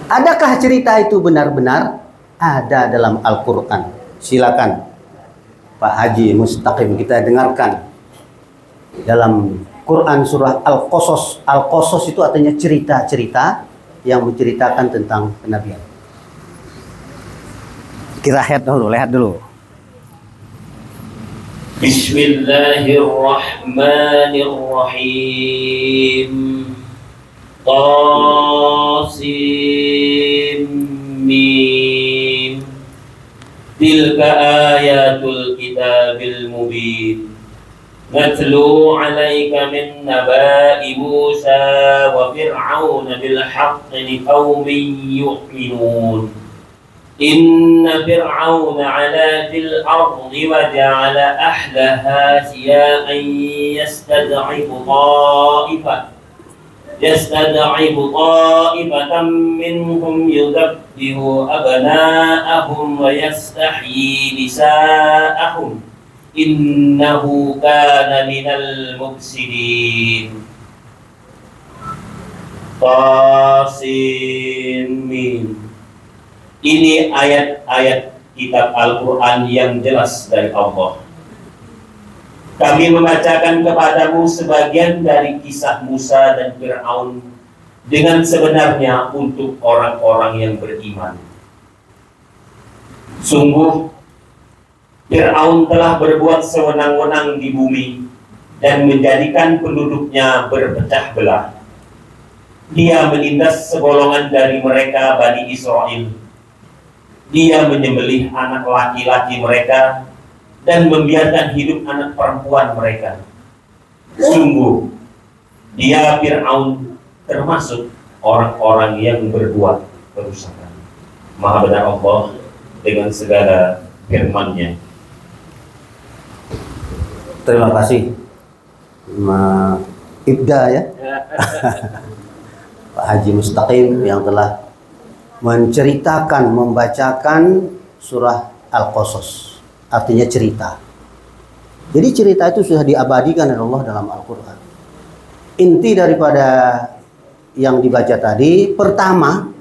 Adakah cerita itu benar-benar ada dalam Al-Quran? Silakan Pak Haji Mustaqim, kita dengarkan dalam Quran surah Al-Qasas. Al-Qasas itu artinya cerita-cerita yang menceritakan tentang kenabian. Kita lihat dulu. Bismillahirrahmanirrahim. Qasim mim. Tilka ayatul kitabil mubin. Natlu 'alaika min naba'i Musa wa Fir'aun bil haqqi liqaumin yu'minun. Inna Fir'aun 'ala fil ardi wa ja'ala ahlaha siya'an yastad'ifu ta'ifatan minhum yudabbihu abna'ahum wa yastahyi nisa'ahum innahu kana minal mufsidin. Qasim mim. Ini ayat-ayat kitab Al-Quran yang jelas dari Allah. Kami membacakan kepadamu sebagian dari kisah Musa dan Fir'aun dengan sebenarnya untuk orang-orang yang beriman. Sungguh, Fir'aun telah berbuat sewenang-wenang di bumi dan menjadikan penduduknya berpecah belah. Dia menindas segolongan dari mereka, Bani Israel. Dia menyembelih anak laki-laki mereka dan membiarkan hidup anak perempuan mereka. Sungguh, dia Fir'aun termasuk orang-orang yang berbuat kerusakan. Maha benar Allah dengan segala firman-Nya. Terima kasih Ibda ya Pak Haji Mustaqim yang telah menceritakan, membacakan surah Al-Qasas, artinya cerita. Jadi cerita itu sudah diabadikan oleh Allah dalam Al-Quran. Inti daripada yang dibaca tadi, pertama,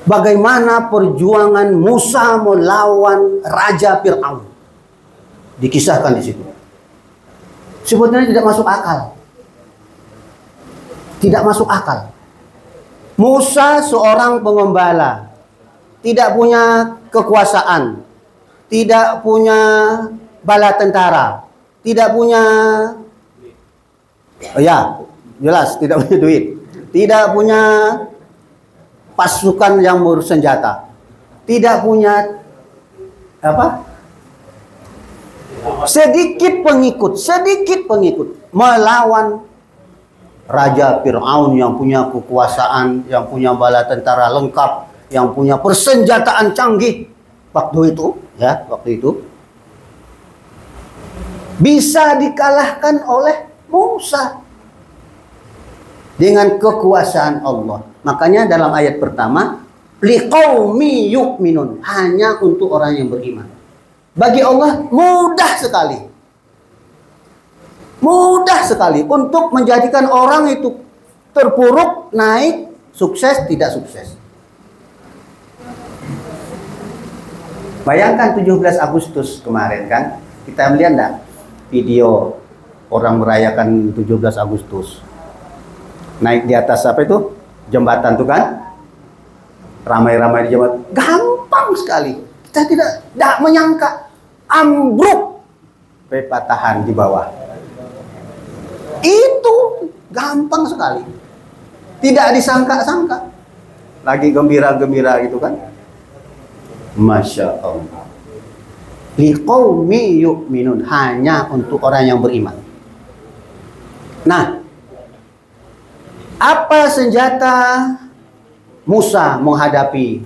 bagaimana perjuangan Musa melawan Raja Fir'aun. Dikisahkan di situ. Sebetulnya tidak masuk akal. Tidak masuk akal. Musa seorang pengembala, tidak punya kekuasaan, tidak punya bala tentara, tidak punya, jelas tidak punya duit, tidak punya pasukan yang bersenjata, tidak punya sedikit pengikut melawan Raja Fir'aun yang punya kekuasaan, yang punya bala tentara lengkap, yang punya persenjataan canggih waktu itu, bisa dikalahkan oleh Musa dengan kekuasaan Allah. Makanya dalam ayat pertama, liqaumi yu'minun, hanya untuk orang yang beriman. Bagi Allah mudah sekali untuk menjadikan orang itu terpuruk, naik, sukses, tidak sukses. Bayangkan 17 Agustus kemarin kan, kita melihat enggak video orang merayakan 17 Agustus. Naik di atas apa itu? Jembatan tuh kan? Ramai-ramai di jembatan. Gampang sekali. Kita tidak menyangka ambruk, patahan di bawah. Itu gampang sekali. Tidak disangka-sangka. Lagi gembira-gembira gitu kan. Masya Allah. Liqaumi yu'minun, hanya untuk orang yang beriman. Nah, apa senjata Musa menghadapi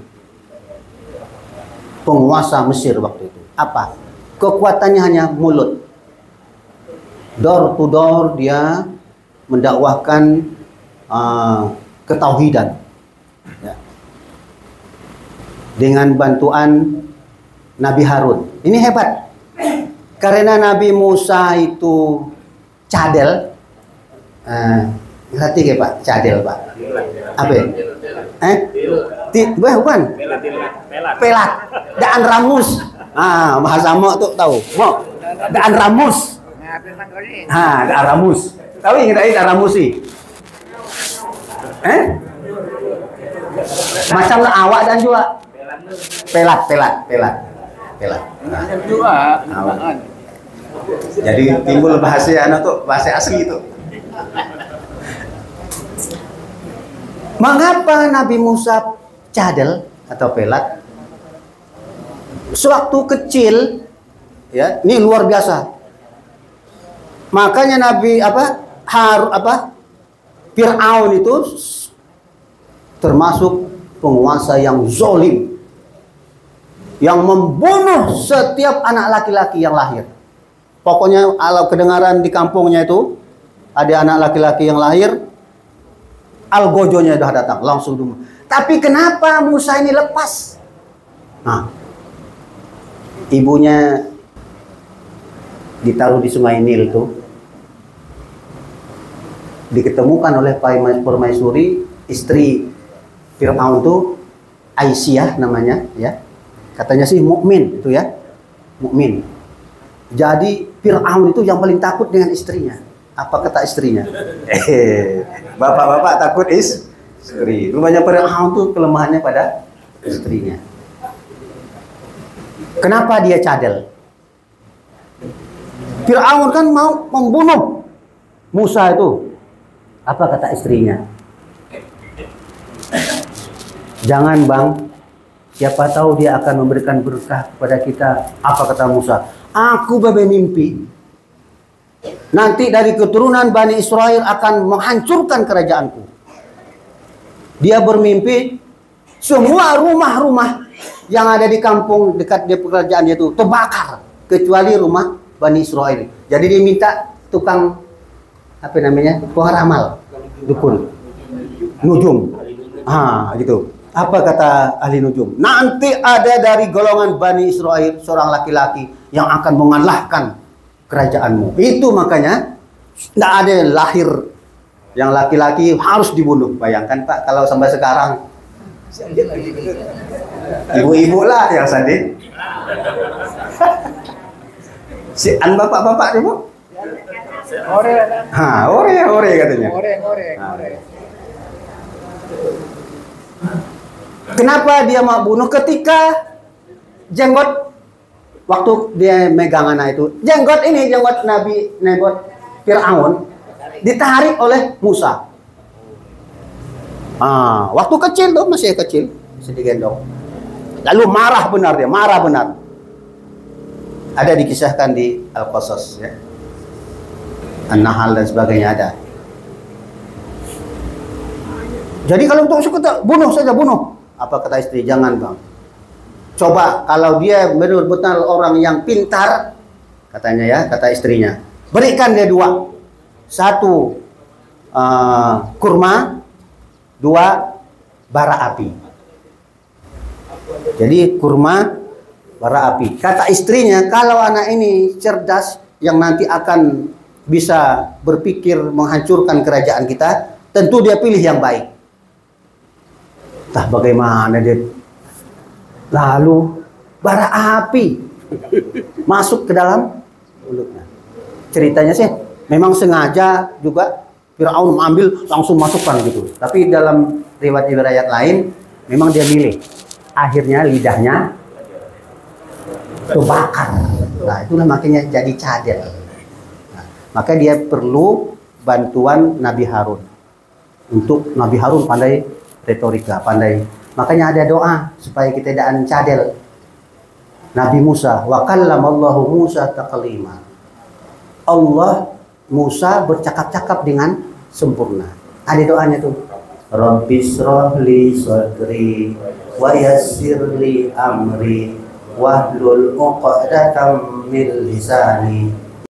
penguasa Mesir waktu itu? Apa? Kekuatannya hanya mulut. Door to door dia mendakwahkan ketauhidan ya. Dengan bantuan Nabi Harun. Ini hebat. Karena Nabi Musa itu cadel. Ngerti ya Pak? Cadel Pak. Apa ya? Bukan. Pelat. Daan ramus. Ah, bahasa mo tuh tahu. Mo. Daan ramus. Daan ramus. Tahu ingat daan ramus sih. Macam awak dan juga. Pelat. Nah. Jadi timbul bahasa bahasa asli itu. Mengapa Nabi Musa cadel atau pelat? Sewaktu kecil, ya, ini luar biasa. Makanya Nabi Fir'aun itu termasuk penguasa yang zolim, yang membunuh setiap anak laki-laki yang lahir. Pokoknya kalau kedengaran di kampungnya itu ada anak laki-laki yang lahir, algojonya sudah datang langsung dulu. Tapi kenapa Musa ini lepas? Nah, ibunya ditaruh di sungai Nil itu, diketemukan oleh permaisuri istri Fir'aun itu, Aisyah namanya, ya. Katanya sih mukmin itu ya, mukmin. Jadi Fir'aun itu yang paling takut dengan istrinya. Apa kata istrinya? Bapak-bapak takut istri. Rupanya Fir'aun itu kelemahannya pada istrinya. Kenapa dia cadel? Fir'aun kan mau membunuh Musa itu. Apa kata istrinya? Jangan bang, siapa tahu dia akan memberikan berkah kepada kita. Apa kata Musa? Aku bermimpi nanti dari keturunan Bani Israel akan menghancurkan kerajaanku. Dia bermimpi semua rumah-rumah yang ada di kampung dekat dia kerajaannya itu terbakar kecuali rumah Bani Israel. Jadi dia minta tukang apa namanya, peramal, dukun, nujum, gitu. Apa kata ahli nujum? Nanti ada dari golongan Bani Israel seorang laki-laki yang akan mengalahkan kerajaanmu. Itu makanya tidak ada yang lahir yang laki-laki harus dibunuh. Bayangkan Pak, kalau sampai sekarang ibu-ibu lah yang sadis. Bapak-bapak itu ore katanya. Kenapa dia mau bunuh? Ketika jenggot, waktu dia megang anak itu, jenggot Nabi Fir'aun ditarik oleh Musa. Waktu kecil tuh, masih kecil, masih digendong. Lalu marah benar. Ada dikisahkan di Al-Qasas, ya. An-Nahl dan sebagainya ada. Jadi kalau untuk suka bunuh saja, bunuh. Apa kata istri? Jangan bang. Coba kalau dia benar-benar orang yang pintar, katanya ya, kata istrinya, berikan dia 2. 1 kurma, 2 bara api. Jadi kurma, bara api. Kata istrinya, kalau anak ini cerdas yang nanti akan bisa berpikir menghancurkan kerajaan kita, tentu dia pilih yang baik. Entah bagaimana dia. Lalu bara api masuk ke dalam mulutnya. Ceritanya sih memang sengaja juga Fir'aun mengambil langsung masukkan gitu. Tapi dalam riwayat lain memang dia milih. Akhirnya lidahnya terbakar. Nah, itulah makanya jadi cadel. Nah, maka dia perlu bantuan Nabi Harun. Untuk Nabi Harun pandai retorika, pandai. Makanya ada doa supaya kita tidak cadel. Nabi Musa, wa kallamallahu Musa taklima. Allah Musa bercakap-cakap dengan sempurna. Ada doanya tuh. Rabbis rohli sadri wa yassirli amri wahlul uqdatam min lisani